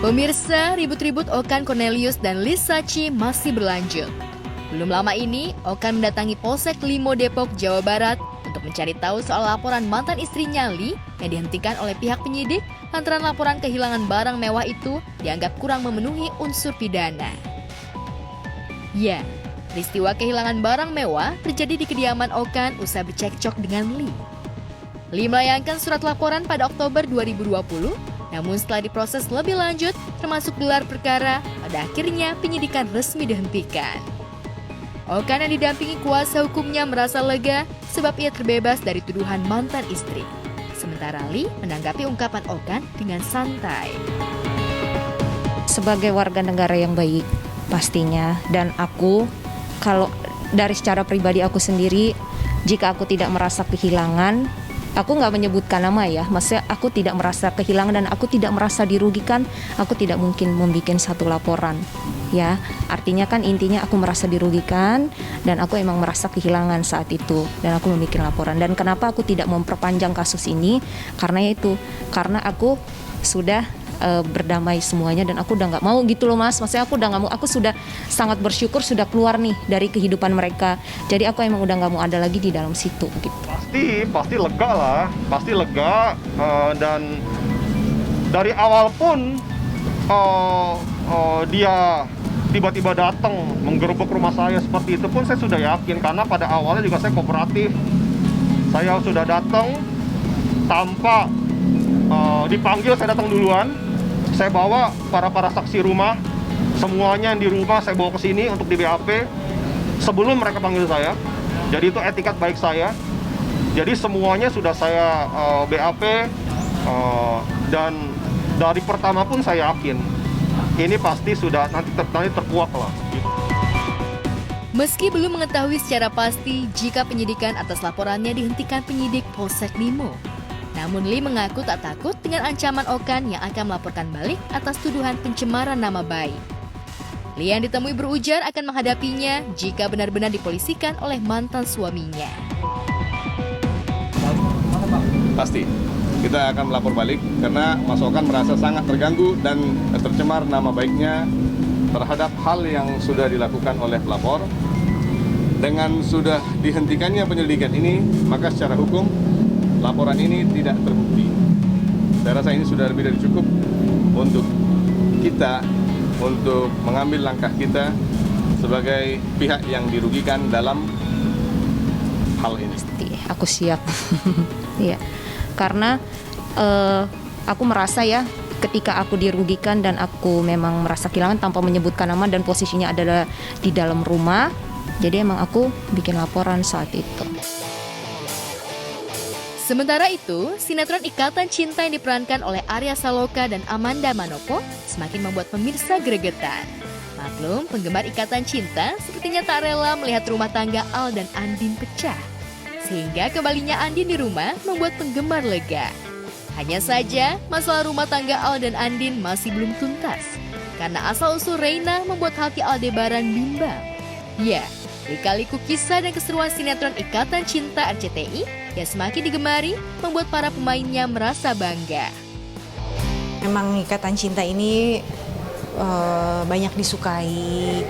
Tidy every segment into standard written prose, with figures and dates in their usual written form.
Pemirsa, ribut-ribut Okan Cornelius dan Lis Sachi masih berlanjut. Belum lama ini, Okan mendatangi Polsek Limo Depok, Jawa Barat untuk mencari tahu soal laporan mantan istrinya Li yang dihentikan oleh pihak penyidik lantaran laporan kehilangan barang mewah itu dianggap kurang memenuhi unsur pidana. Ya, peristiwa kehilangan barang mewah terjadi di kediaman Okan usai bercekcok dengan Li. Li melayangkan surat laporan pada Oktober 2020, namun setelah diproses lebih lanjut, termasuk gelar perkara, pada akhirnya penyidikan resmi dihentikan. Okan yang didampingi kuasa hukumnya merasa lega sebab ia terbebas dari tuduhan mantan istri. Sementara Li menanggapi ungkapan Okan dengan santai. Sebagai warga negara yang baik pastinya, dan aku kalau dari secara pribadi aku sendiri, jika aku tidak merasa kehilangan, aku nggak menyebutkan nama ya, maksudnya aku tidak merasa kehilangan dan aku tidak merasa dirugikan, aku tidak mungkin membuat satu laporan. Ya, artinya kan intinya aku merasa dirugikan dan aku emang merasa kehilangan saat itu dan aku membuat laporan. Dan kenapa aku tidak memperpanjang kasus ini? Karena aku sudah berdamai semuanya dan aku udah nggak mau gitu loh Mas. Maksudnya aku udah nggak mau, aku sudah sangat bersyukur sudah keluar nih dari kehidupan mereka. Jadi aku emang udah nggak mau ada lagi di dalam situ gitu. Pasti lega lah, pasti lega, dan dari awal pun dia tiba-tiba datang menggerebek rumah saya seperti itu pun saya sudah yakin, karena pada awalnya juga saya kooperatif. Saya sudah datang tanpa dipanggil, saya datang duluan. Saya bawa para saksi rumah, semuanya yang di rumah saya bawa ke sini untuk di BAP sebelum mereka panggil saya. Jadi itu etikat baik saya. Jadi semuanya sudah saya BAP, dan dari pertama pun saya yakin ini pasti sudah nanti terkuak lah. Meski belum mengetahui secara pasti jika penyidikan atas laporannya dihentikan penyidik Polsek Limo, namun Li mengaku tak takut dengan ancaman Okan yang akan melaporkan balik atas tuduhan pencemaran nama baik. Li yang ditemui berujar akan menghadapinya jika benar-benar dipolisikan oleh mantan suaminya. Pasti kita akan melapor balik karena Mas Okan merasa sangat terganggu dan tercemar nama baiknya terhadap hal yang sudah dilakukan oleh pelapor. Dengan sudah dihentikannya penyelidikan ini, maka secara hukum laporan ini tidak terbukti. Saya rasa ini sudah lebih dari cukup untuk kita untuk mengambil langkah kita sebagai pihak yang dirugikan dalam hal ini. Aku siap. Iya. Karena aku merasa ya ketika aku dirugikan dan aku memang merasa kehilangan tanpa menyebutkan nama dan posisinya adalah di dalam rumah, jadi emang aku bikin laporan saat itu. Sementara itu, sinetron Ikatan Cinta yang diperankan oleh Arya Saloka dan Amanda Manopo semakin membuat pemirsa gregetan. Maklum, penggemar Ikatan Cinta sepertinya tak rela melihat rumah tangga Al dan Andin pecah. Sehingga kembalinya Andin di rumah membuat penggemar lega. Hanya saja, masalah rumah tangga Al dan Andin masih belum tuntas. Karena asal-usul Reina membuat hati Aldebaran bimbang. Ya, lika-liku kisah dan keseruan sinetron Ikatan Cinta RCTI yang semakin digemari membuat para pemainnya merasa bangga. Memang Ikatan Cinta ini banyak disukai.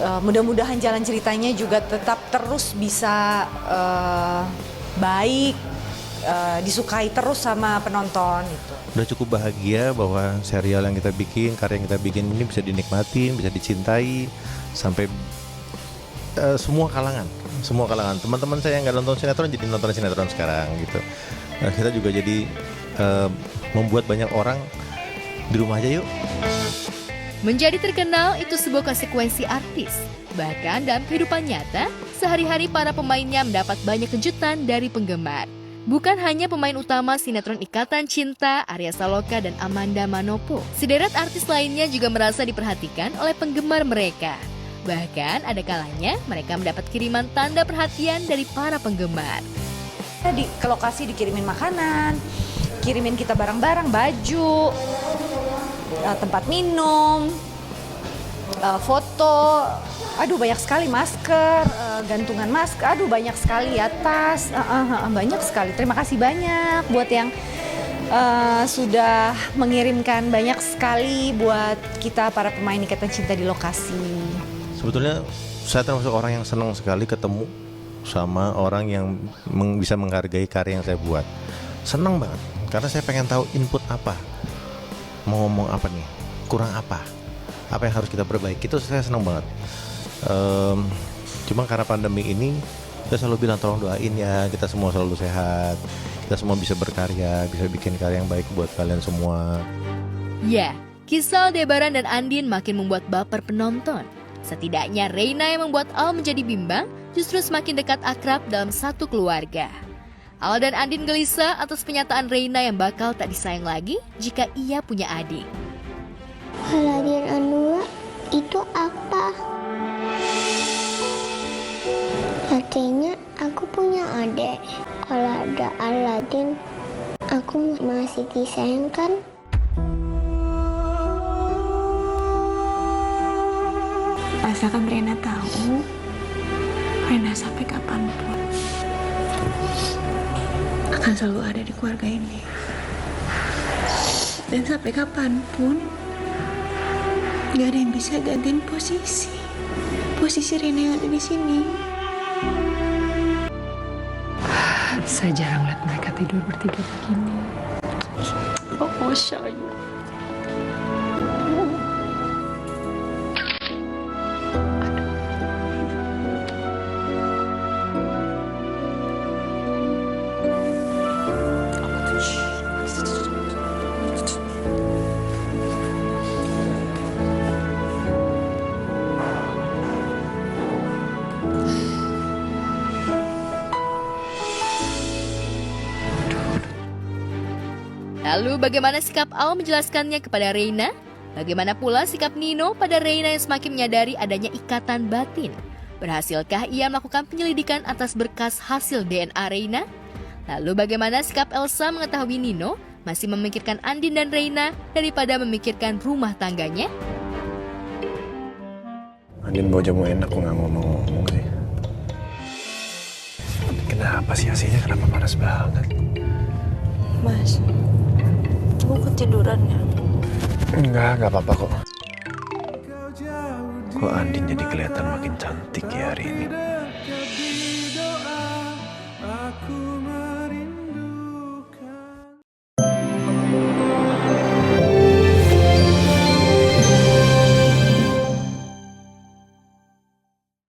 Mudah-mudahan jalan ceritanya juga tetap terus bisa baik, disukai terus sama penonton itu. Udah cukup bahagia bahwa serial yang kita bikin, karya yang kita bikin ini bisa dinikmatin, bisa dicintai sampai semua kalangan. Teman-teman saya yang nggak nonton sinetron jadi nonton sinetron sekarang gitu. Nah, kita juga jadi membuat banyak orang di rumah aja yuk. Menjadi terkenal itu sebuah konsekuensi artis. Bahkan dalam kehidupan nyata, sehari-hari para pemainnya mendapat banyak kejutan dari penggemar. Bukan hanya pemain utama sinetron Ikatan Cinta, Arya Saloka dan Amanda Manopo. Sederet artis lainnya juga merasa diperhatikan oleh penggemar mereka. Bahkan ada kalanya mereka mendapat kiriman tanda perhatian dari para penggemar. Ke lokasi dikirimin makanan, kirimin kita barang-barang, baju, tempat minum, foto, aduh banyak sekali, masker, gantungan masker, aduh banyak sekali, tas, banyak sekali. Terima kasih banyak buat yang sudah mengirimkan banyak sekali buat kita para pemain Ikatan Cinta di lokasi. Sebetulnya saya termasuk orang yang senang sekali ketemu sama orang yang bisa menghargai karya yang saya buat. Senang banget, karena saya pengen tahu input apa, mau ngomong apa nih, kurang apa yang harus kita perbaiki. Itu saya senang banget. Cuma karena pandemi ini, saya selalu bilang tolong doain ya, kita semua selalu sehat, kita semua bisa berkarya, bisa bikin karya yang baik buat kalian semua. Ya, kisah Aldebaran dan Andin makin membuat baper penonton. Setidaknya Reina yang membuat Al menjadi bimbang justru semakin dekat akrab dalam satu keluarga. Al dan Andin gelisah atas pernyataan Reina yang bakal tak disayang lagi jika ia punya adik. Aladin Anua itu apa? Artinya aku punya adik. Kalau ada Aladin, aku masih disayangkan. Asalkan Rena tahu, Rena sampai kapanpun akan selalu ada di keluarga ini. Dan sampai kapanpun gak ada yang bisa gantiin posisi Rena yang ada di sini. Saya jarang lihat mereka tidur bertiga begini. Oh, Masya Allah. Lalu bagaimana sikap Al menjelaskannya kepada Reina? Bagaimana pula sikap Nino pada Reina yang semakin menyadari adanya ikatan batin? Berhasilkah ia melakukan penyelidikan atas berkas hasil DNA Reina? Lalu bagaimana sikap Elsa mengetahui Nino masih memikirkan Andin dan Reina daripada memikirkan rumah tangganya? Andin bawa jamu enak, aku nggak ngomong-ngomong sih. Kenapa sih AC-nya kenapa panas banget? Mas, aku ketiduran ya? Enggak apa-apa kok. Kok Andin jadi kelihatan makin cantik ya hari ini?